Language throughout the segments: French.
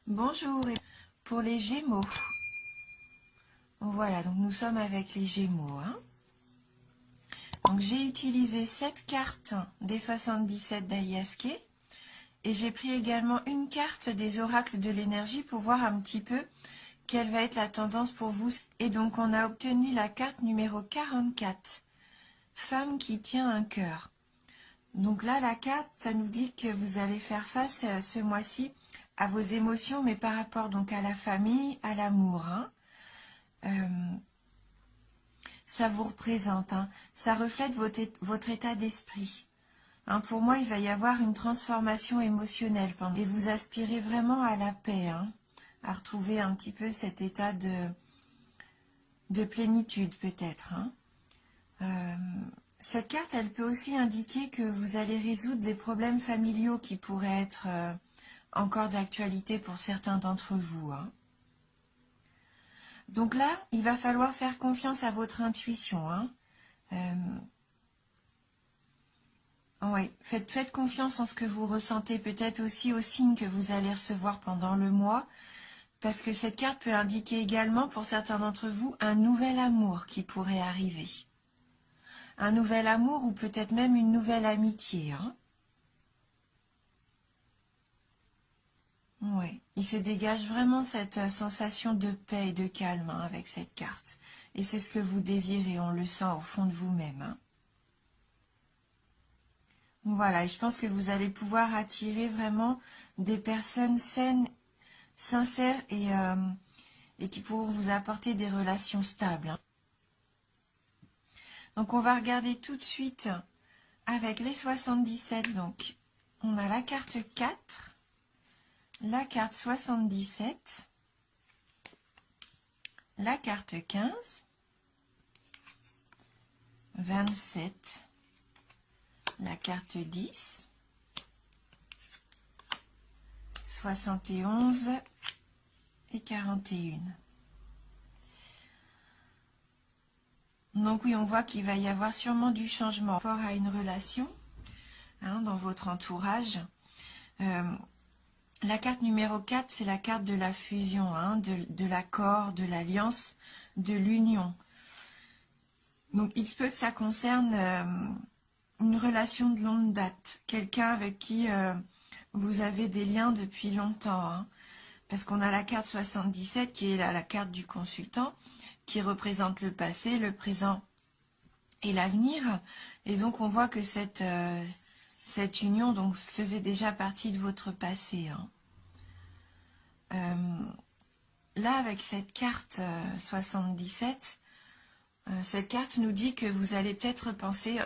Bonjour, pour les Gémeaux. Voilà, donc nous sommes avec les Gémeaux. Donc j'ai utilisé cette carte des 77 d'Aliaské et j'ai pris également une carte des oracles de l'énergie pour voir un petit peu quelle va être la tendance pour vous. Et donc on a obtenu la carte numéro 44, femme qui tient un cœur. Donc là, la carte, ça nous dit que vous allez faire face ce mois-ci à vos émotions, mais par rapport donc à la famille, à l'amour. Ça vous représente, ça reflète votre état d'esprit. Pour moi, il va y avoir une transformation émotionnelle et vous aspirez vraiment à la paix, à retrouver un petit peu cet état de plénitude peut-être. Cette carte, elle peut aussi indiquer que vous allez résoudre les problèmes familiaux qui pourraient être encore d'actualité pour certains d'entre vous. Donc là, il va falloir faire confiance à votre intuition. Oui, faites confiance en ce que vous ressentez, peut-être aussi aux signes que vous allez recevoir pendant le mois, parce que cette carte peut indiquer également, pour certains d'entre vous, un nouvel amour qui pourrait arriver. Un nouvel amour ou peut-être même une nouvelle amitié. Oui, il se dégage vraiment cette sensation de paix et de calme avec cette carte. Et c'est ce que vous désirez, on le sent au fond de vous-même. Voilà, et je pense que vous allez pouvoir attirer vraiment des personnes saines, sincères et qui pourront vous apporter des relations stables. Donc on va regarder tout de suite avec les 77. Donc on a la carte 4, la carte 77, la carte 15, 27, la carte 10, 71 et 41. Donc oui, on voit qu'il va y avoir sûrement du changement par rapport à une relation dans votre entourage. La carte numéro 4, c'est la carte de la fusion, de l'accord, de l'alliance, de l'union. Donc il se peut que ça concerne une relation de longue date, quelqu'un avec qui vous avez des liens depuis longtemps. Parce qu'on a la carte 77 qui est la carte du consultant, qui représente le passé, le présent et l'avenir. Et donc on voit que cette union donc, faisait déjà partie de votre passé. Là, avec cette carte 77, cette carte nous dit que vous allez peut-être penser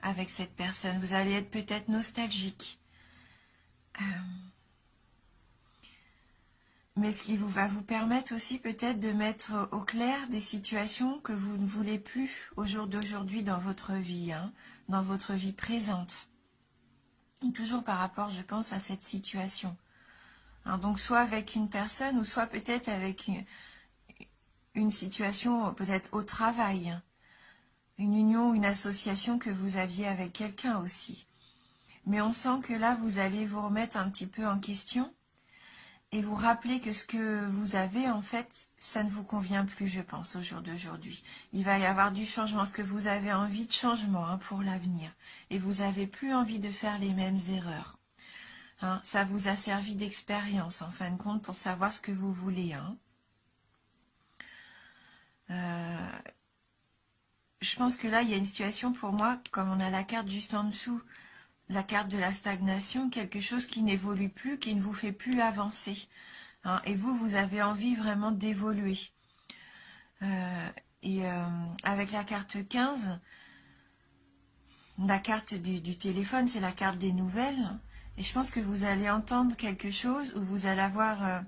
avec cette personne, vous allez être peut-être nostalgique. Mais ce qui va vous permettre aussi peut-être de mettre au clair des situations que vous ne voulez plus au jour d'aujourd'hui dans votre vie, dans votre vie présente. Et toujours par rapport, je pense, à cette situation. Donc soit avec une personne ou soit peut-être avec une situation peut-être au travail, une union, une association que vous aviez avec quelqu'un aussi. Mais on sent que là, vous allez vous remettre un petit peu en question et vous rappeler que ce que vous avez, en fait, ça ne vous convient plus, je pense, au jour d'aujourd'hui. Il va y avoir du changement, ce que vous avez envie de changement pour l'avenir. Et vous n'avez plus envie de faire les mêmes erreurs. Ça vous a servi d'expérience, en fin de compte, pour savoir ce que vous voulez. Je pense que là, il y a une situation pour moi, comme on a la carte juste en dessous, la carte de la stagnation, quelque chose qui n'évolue plus, qui ne vous fait plus avancer. Et vous avez envie vraiment d'évoluer. Avec la carte 15, la carte du téléphone, c'est la carte des nouvelles. Et je pense que vous allez entendre quelque chose ou vous allez avoir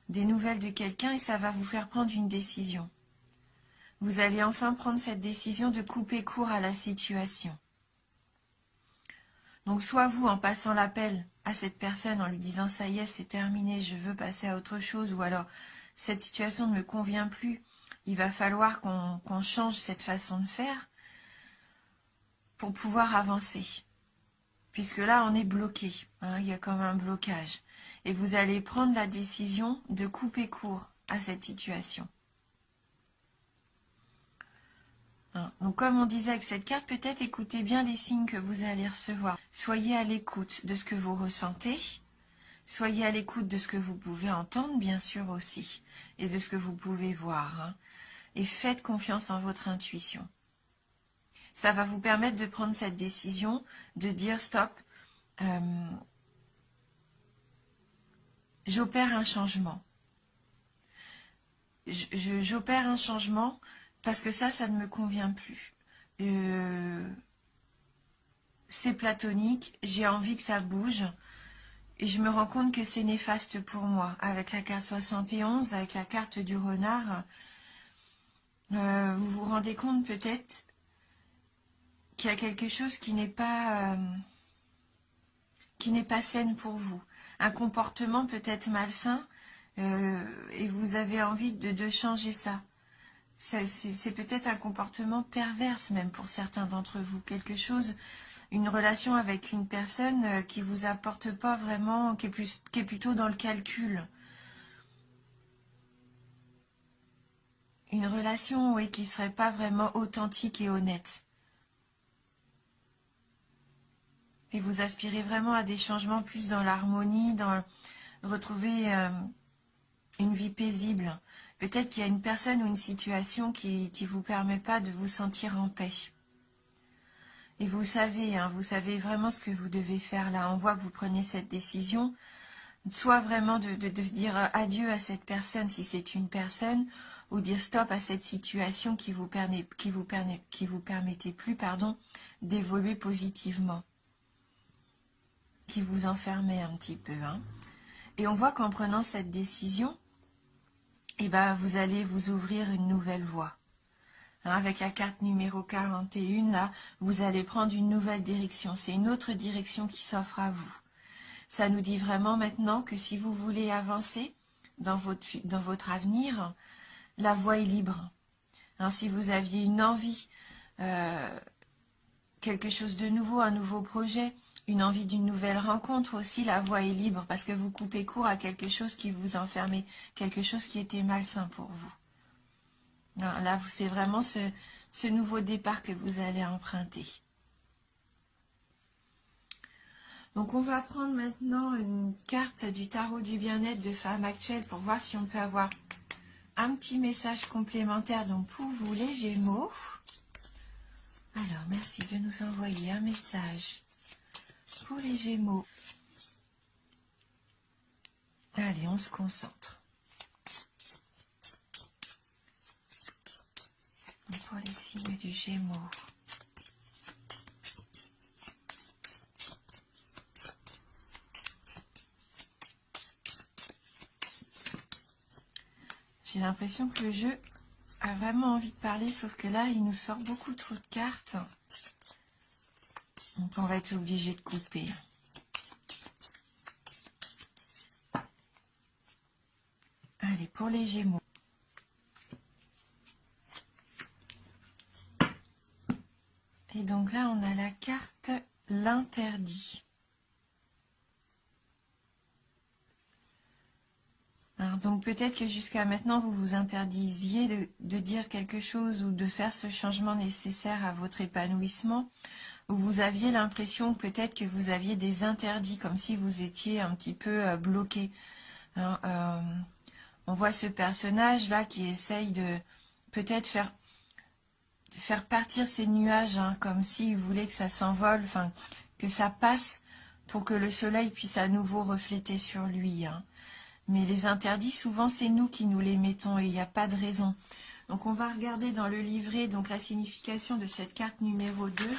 des nouvelles de quelqu'un et ça va vous faire prendre une décision. Vous allez enfin prendre cette décision de couper court à la situation. Donc soit vous, en passant l'appel à cette personne, en lui disant « ça y est, c'est terminé, je veux passer à autre chose » ou alors « cette situation ne me convient plus, il va falloir qu'on change cette façon de faire » pour pouvoir avancer. puisque là, on est bloqué. Hein, il y a comme un blocage. Et vous allez prendre la décision de couper court à cette situation. Hein, donc, comme on disait avec cette carte, peut-être écoutez bien les signes que vous allez recevoir. Soyez à l'écoute de ce que vous ressentez. Soyez à l'écoute de ce que vous pouvez entendre, bien sûr aussi, et de ce que vous pouvez voir. Hein, et faites confiance en votre intuition. Ça va vous permettre de prendre cette décision, de dire stop, j'opère un changement. J'opère un changement parce que ça ne me convient plus. C'est platonique, j'ai envie que ça bouge et je me rends compte que c'est néfaste pour moi. Avec la carte 71, avec la carte du renard, vous vous rendez compte peut-être qu'il y a quelque chose qui n'est pas saine pour vous. Un comportement peut-être malsain et vous avez envie de changer ça. C'est peut-être un comportement perverse même pour certains d'entre vous. Quelque chose, une relation avec une personne qui vous apporte pas vraiment, qui est plutôt dans le calcul. Une relation, oui, qui serait pas vraiment authentique et honnête. Et vous aspirez vraiment à des changements plus dans l'harmonie, dans retrouver une vie paisible. Peut-être qu'il y a une personne ou une situation qui ne vous permet pas de vous sentir en paix. Et vous savez, hein, vous savez vraiment ce que vous devez faire là. On voit que vous prenez cette décision, soit vraiment de dire adieu à cette personne si c'est une personne, ou dire stop à cette situation qui vous permettait plus, d'évoluer positivement, qui vous enfermait un petit peu. Hein. Et on voit qu'en prenant cette décision, eh ben, vous allez vous ouvrir une nouvelle voie. Hein, avec la carte numéro 41, là, vous allez prendre une nouvelle direction. C'est une autre direction qui s'offre à vous. Ça nous dit vraiment maintenant que si vous voulez avancer dans votre avenir, la voie est libre. Hein, si vous aviez une envie, quelque chose de nouveau, un nouveau projet, une envie d'une nouvelle rencontre aussi, la voie est libre parce que vous coupez court à quelque chose qui vous enfermait, quelque chose qui était malsain pour vous. Hein, là, c'est vraiment ce nouveau départ que vous allez emprunter. Donc on va prendre maintenant une carte du tarot du bien-être de femme actuelle pour voir si on peut avoir un petit message complémentaire donc pour vous les Gémeaux. Alors merci de nous envoyer un message pour les Gémeaux. Allez, on se concentre. Pour les signes du Gémeaux. J'ai l'impression que le jeu a vraiment envie de parler, sauf que là, il nous sort beaucoup trop de cartes. Donc, on va être obligé de couper. Allez, pour les Gémeaux. Et donc là, on a la carte l'interdit. Alors, donc peut-être que jusqu'à maintenant, vous vous interdisiez de dire quelque chose ou de faire ce changement nécessaire à votre épanouissement, ou vous aviez l'impression peut-être que vous aviez des interdits, comme si vous étiez un petit peu bloqué. Hein, on voit ce personnage-là qui essaye de peut-être faire partir ces nuages, hein, comme s'il voulait que ça s'envole, enfin, que ça passe pour que le soleil puisse à nouveau refléter sur lui. Hein. Mais les interdits, souvent, c'est nous qui nous les mettons et il n'y a pas de raison. Donc, on va regarder dans le livret donc, la signification de cette carte numéro 2.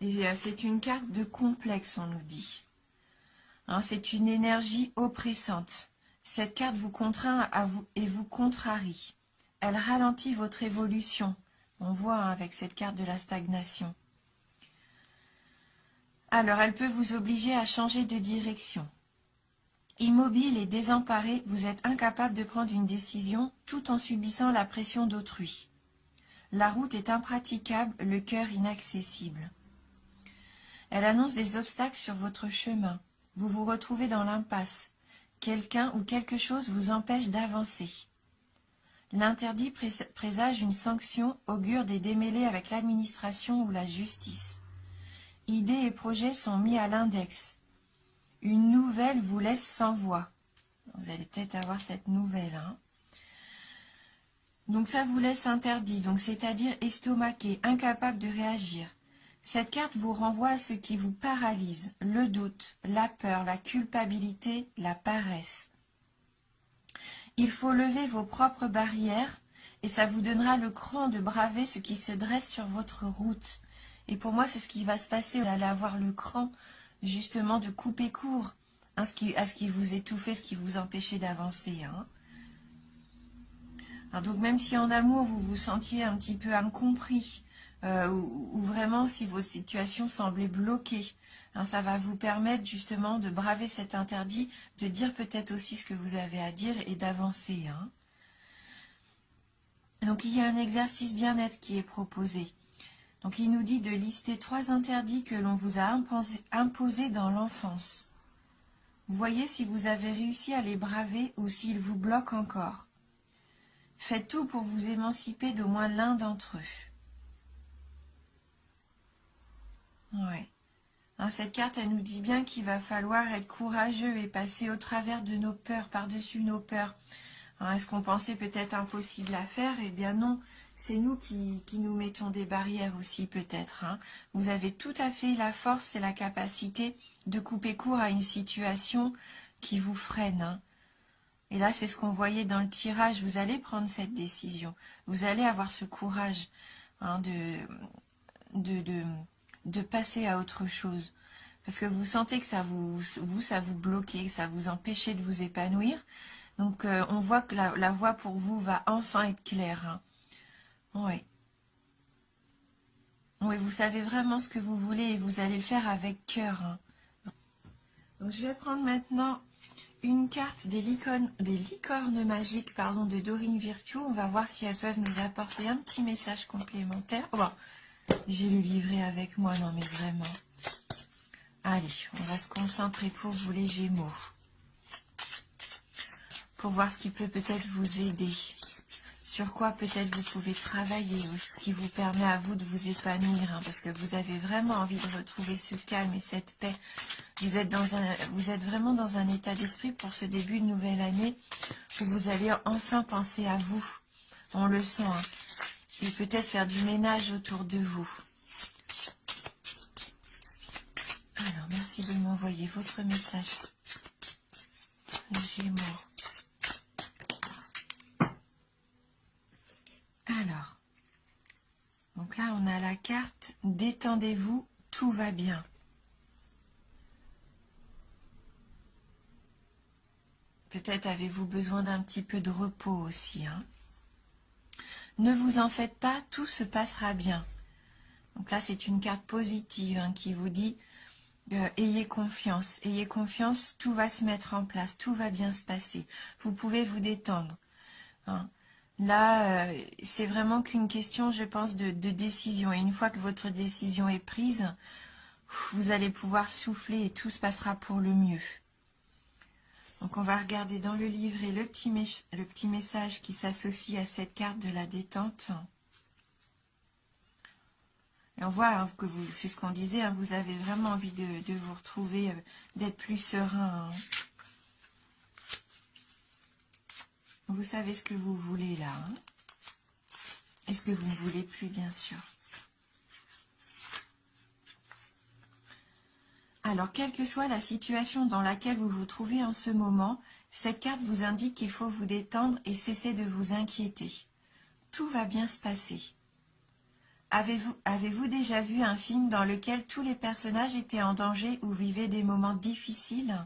Et c'est une carte de complexe, on nous dit. Hein, c'est une énergie oppressante. Cette carte vous contraint à vous et vous contrarie. Elle ralentit votre évolution. On voit hein, avec cette carte de la stagnation. Alors, elle peut vous obliger à changer de direction. Immobile et désemparé, vous êtes incapable de prendre une décision tout en subissant la pression d'autrui. La route est impraticable, le cœur inaccessible. Elle annonce des obstacles sur votre chemin. Vous vous retrouvez dans l'impasse. Quelqu'un ou quelque chose vous empêche d'avancer. L'interdit présage une sanction, augure des démêlés avec l'administration ou la justice. Idées et projets sont mis à l'index. Une nouvelle vous laisse sans voix. Vous allez peut-être avoir cette nouvelle. Donc ça vous laisse interdit, donc c'est-à-dire estomaqué, incapable de réagir. Cette carte vous renvoie à ce qui vous paralyse, le doute, la peur, la culpabilité, la paresse. Il faut lever vos propres barrières et ça vous donnera le cran de braver ce qui se dresse sur votre route. Et pour moi, c'est ce qui va se passer. Vous allez avoir le cran, justement, de couper court à ce qui vous étouffait, ce qui vous empêchait d'avancer. Alors donc, même si en amour, vous vous sentiez un petit peu incompris, ou vraiment si vos situations semblaient bloquées, ça va vous permettre justement de braver cet interdit, de dire peut-être aussi ce que vous avez à dire et d'avancer. Donc il y a un exercice bien-être qui est proposé. Donc il nous dit de lister 3 interdits que l'on vous a imposés dans l'enfance. Voyez si vous avez réussi à les braver ou s'ils vous bloquent encore. Faites tout pour vous émanciper d'au moins l'un d'entre eux. Ouais. Cette carte, elle nous dit bien qu'il va falloir être courageux et passer au travers de nos peurs, par-dessus nos peurs. Est-ce qu'on pensait peut-être impossible à faire? Eh bien non, c'est nous qui nous mettons des barrières aussi peut-être. Vous avez tout à fait la force et la capacité de couper court à une situation qui vous freine. Et là, c'est ce qu'on voyait dans le tirage. Vous allez prendre cette décision. Vous allez avoir ce courage de passer à autre chose. Parce que vous sentez que ça vous bloquait, que ça vous empêchait de vous épanouir. Donc, on voit que la voie pour vous va enfin être claire. Oui. Oui, vous savez vraiment ce que vous voulez et vous allez le faire avec cœur. Donc, je vais prendre maintenant une carte des licornes magiques de Dorine Virtue. On va voir si elles peuvent nous apporter un petit message complémentaire. Bon, j'ai le livret avec moi, non mais vraiment. Allez, on va se concentrer pour vous les Gémeaux. Pour voir ce qui peut peut-être vous aider. Sur quoi peut-être vous pouvez travailler, ce qui vous permet à vous de vous épanouir, parce que vous avez vraiment envie de retrouver ce calme et cette paix. Vous êtes vraiment dans un état d'esprit pour ce début de nouvelle année où vous allez enfin penser à vous. On le sent. Et peut-être faire du ménage autour de vous. Alors, merci de m'envoyer votre message. Les Gémeaux. Alors, donc là, on a la carte « Détendez-vous, tout va bien ». Peut-être avez-vous besoin d'un petit peu de repos aussi. Ne vous en faites pas, tout se passera bien. Donc là, c'est une carte positive qui vous dit ayez confiance, tout va se mettre en place, tout va bien se passer. Vous pouvez vous détendre. Là, c'est vraiment qu'une question, je pense, de décision. Et une fois que votre décision est prise, vous allez pouvoir souffler et tout se passera pour le mieux. Donc, on va regarder dans le livret le petit message qui s'associe à cette carte de la détente. Et on voit que c'est ce qu'on disait, vous avez vraiment envie de vous retrouver, d'être plus serein. Vous savez ce que vous voulez là. Et ce que vous ne voulez plus, bien sûr. Alors, quelle que soit la situation dans laquelle vous vous trouvez en ce moment, cette carte vous indique qu'il faut vous détendre et cesser de vous inquiéter. Tout va bien se passer. Avez-vous déjà vu un film dans lequel tous les personnages étaient en danger ou vivaient des moments difficiles?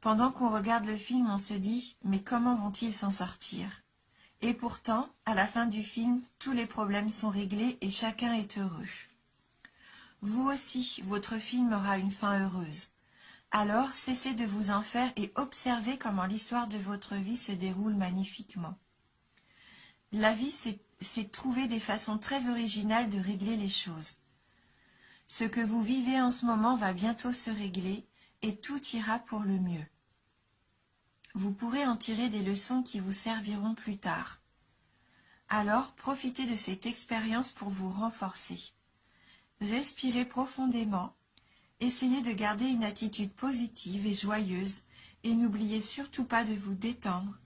Pendant qu'on regarde le film, on se dit « Mais comment vont-ils s'en sortir ?» Et pourtant, à la fin du film, tous les problèmes sont réglés et chacun est heureux. Vous aussi, votre film aura une fin heureuse. Alors, cessez de vous en faire et observez comment l'histoire de votre vie se déroule magnifiquement. La vie, c'est de trouver des façons très originales de régler les choses. Ce que vous vivez en ce moment va bientôt se régler et tout ira pour le mieux. Vous pourrez en tirer des leçons qui vous serviront plus tard. Alors, profitez de cette expérience pour vous renforcer. Respirez profondément, essayez de garder une attitude positive et joyeuse et n'oubliez surtout pas de vous détendre,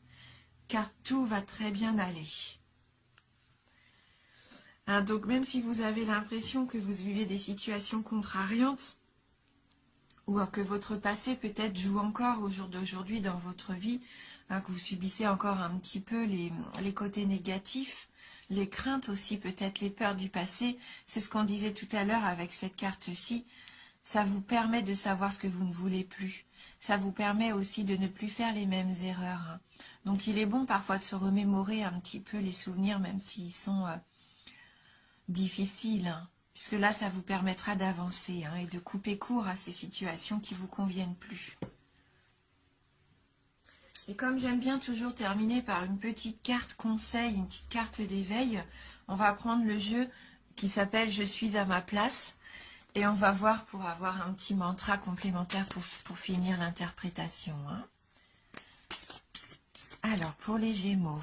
car tout va très bien aller. Hein, donc même si vous avez l'impression que vous vivez des situations contrariantes, ou que votre passé peut-être joue encore au jour d'aujourd'hui dans votre vie, hein, que vous subissez encore un petit peu les côtés négatifs, les craintes aussi, peut-être les peurs du passé, c'est ce qu'on disait tout à l'heure avec cette carte-ci, ça vous permet de savoir ce que vous ne voulez plus. Ça vous permet aussi de ne plus faire les mêmes erreurs. Hein. Donc il est bon parfois de se remémorer un petit peu les souvenirs, même s'ils sont difficiles, hein, puisque là ça vous permettra d'avancer hein, et de couper court à ces situations qui ne vous conviennent plus. Et comme j'aime bien toujours terminer par une petite carte conseil, une petite carte d'éveil, on va prendre le jeu qui s'appelle « Je suis à ma place ». Et on va voir pour avoir un petit mantra complémentaire pour finir l'interprétation. Hein. Alors, pour les Gémeaux.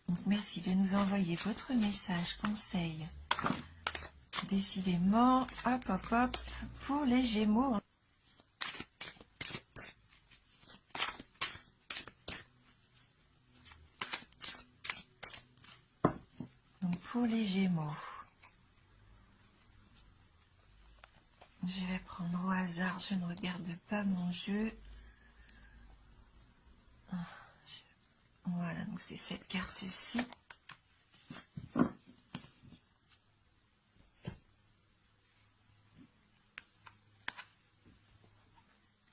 Donc, merci de nous envoyer votre message, conseil. Décidément, hop, hop, hop, pour les Gémeaux. Donc, pour les Gémeaux. Je vais prendre au hasard, je ne regarde pas mon jeu. Voilà, donc c'est cette carte-ci.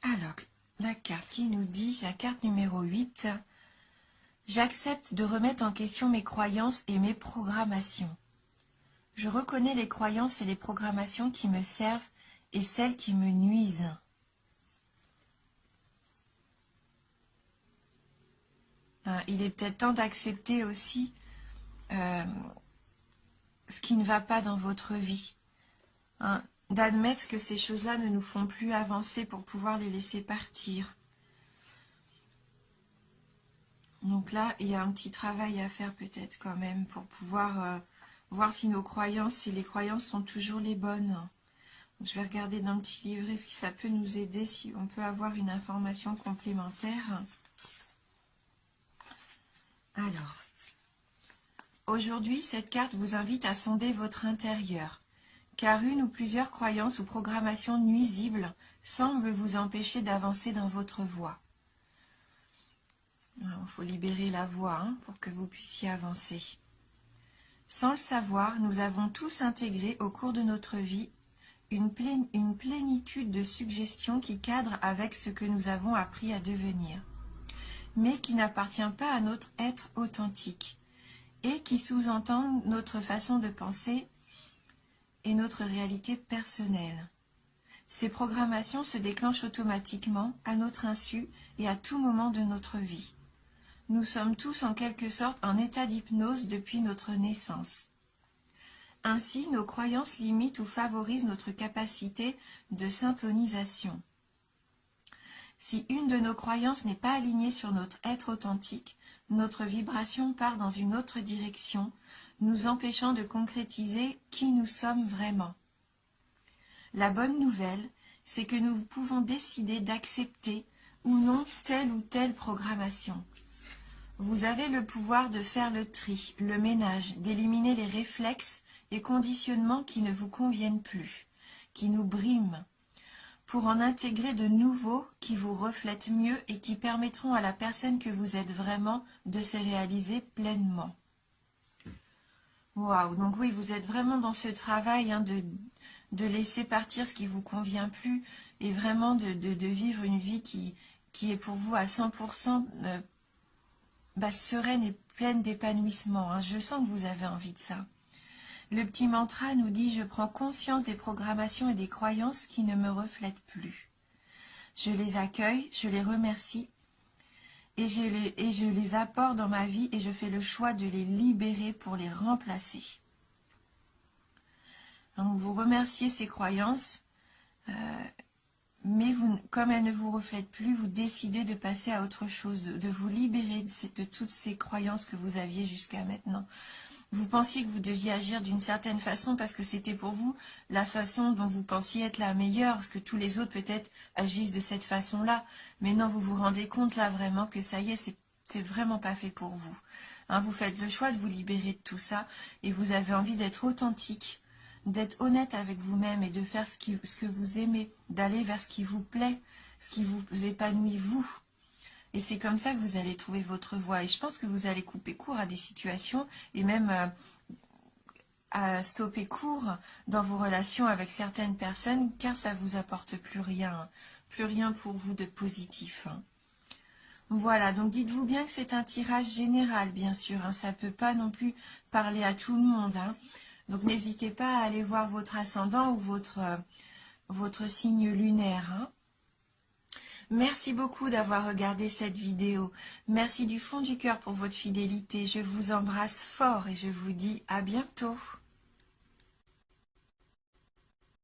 Alors, la carte qui nous dit, la carte numéro 8, j'accepte de remettre en question mes croyances et mes programmations. Je reconnais les croyances et les programmations qui me servent et celles qui me nuisent. Il est peut-être temps d'accepter aussi ce qui ne va pas dans votre vie. D'admettre que ces choses-là ne nous font plus avancer pour pouvoir les laisser partir. Donc là, il y a un petit travail à faire peut-être quand même pour pouvoir voir si nos croyances, si les croyances sont toujours les bonnes. Donc, je vais regarder dans le petit livret ce qui ça peut nous aider, si on peut avoir une information complémentaire. Alors, aujourd'hui, cette carte vous invite à sonder votre intérieur, car une ou plusieurs croyances ou programmations nuisibles semblent vous empêcher d'avancer dans votre voie. Il faut libérer la voie pour que vous puissiez avancer. Sans le savoir, nous avons tous intégré au cours de notre vie une plénitude de suggestions qui cadrent avec ce que nous avons appris à devenir, mais qui n'appartient pas à notre être authentique et qui sous-entendent notre façon de penser et notre réalité personnelle. Ces programmations se déclenchent automatiquement, à notre insu et à tout moment de notre vie. Nous sommes tous en quelque sorte en état d'hypnose depuis notre naissance. Ainsi, nos croyances limitent ou favorisent notre capacité de syntonisation. Si une de nos croyances n'est pas alignée sur notre être authentique, notre vibration part dans une autre direction, nous empêchant de concrétiser qui nous sommes vraiment. La bonne nouvelle, c'est que nous pouvons décider d'accepter ou non telle ou telle programmation. Vous avez le pouvoir de faire le tri, le ménage, d'éliminer les réflexes et conditionnements qui ne vous conviennent plus, qui nous briment, pour en intégrer de nouveaux qui vous reflètent mieux et qui permettront à la personne que vous êtes vraiment de se réaliser pleinement. Waouh, donc oui, vous êtes vraiment dans ce travail de laisser partir ce qui ne vous convient plus et vraiment de vivre une vie qui est pour vous à 100% sereine et pleine d'épanouissement. Je sens que vous avez envie de ça. Le petit mantra nous dit « Je prends conscience des programmations et des croyances qui ne me reflètent plus. Je les accueille, je les remercie et je les apporte dans ma vie et je fais le choix de les libérer pour les remplacer. Donc vous remerciez ces croyances, mais vous, comme elles ne vous reflètent plus, vous décidez de passer à autre chose, de vous libérer de toutes ces croyances que vous aviez jusqu'à maintenant. Vous pensiez que vous deviez agir d'une certaine façon parce que c'était pour vous la façon dont vous pensiez être la meilleure, parce que tous les autres peut-être agissent de cette façon-là. Mais non, vous vous rendez compte là vraiment que ça y est, c'est vraiment pas fait pour vous. Hein, vous faites le choix de vous libérer de tout ça et vous avez envie d'être authentique, d'être honnête avec vous-même et de faire ce que vous aimez, d'aller vers ce qui vous plaît, ce qui vous épanouit vous. Et c'est comme ça que vous allez trouver votre voie. Et je pense que vous allez couper court à des situations et même à stopper court dans vos relations avec certaines personnes car ça ne vous apporte plus rien pour vous de positif. Voilà, donc dites-vous bien que c'est un tirage général, bien sûr. Ça ne peut pas non plus parler à tout le monde. Donc n'hésitez pas à aller voir votre ascendant ou votre signe lunaire. Merci beaucoup d'avoir regardé cette vidéo. Merci du fond du cœur pour votre fidélité. Je vous embrasse fort et je vous dis à bientôt.